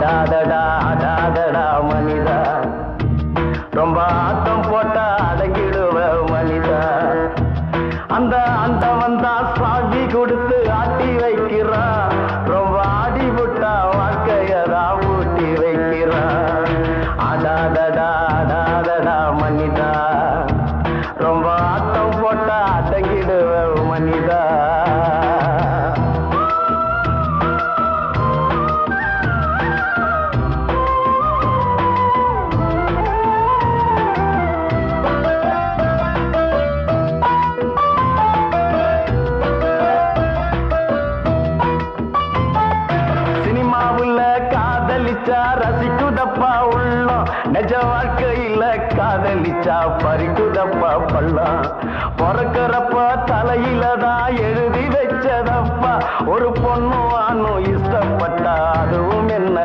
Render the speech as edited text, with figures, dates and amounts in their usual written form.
அடாதடா அடாதடா மனிதா, ரொம்ப ஆட்டம் போட்டா அடங்கிடுவ மனிதா. அந்த ஆண்டவன் தான் சாவி கொடுத்து ஆட்டி வைக்கிறான், ரொம்ப ஆடி விட்டா வாழ்க்கையதா ஊட்டி வைக்கிறான். அடாதடா அடாதடா மனிதா, ரொம்ப ஆட்டம் போட்டா அடங்கிடுவ மனிதா. காதலிச்சா ரசிக்குதப்பா உள்ளம், நிஜ வாழ்க்கையில காதலிச்சா பறிக்குதப்பா பள்ளம். பிறக்கிறப்ப தலையில தான் எழுதி வச்சதப்பா, ஒரு பொண்ணு ஆணும் இஷ்டப்பட்டா அதுவும் என்ன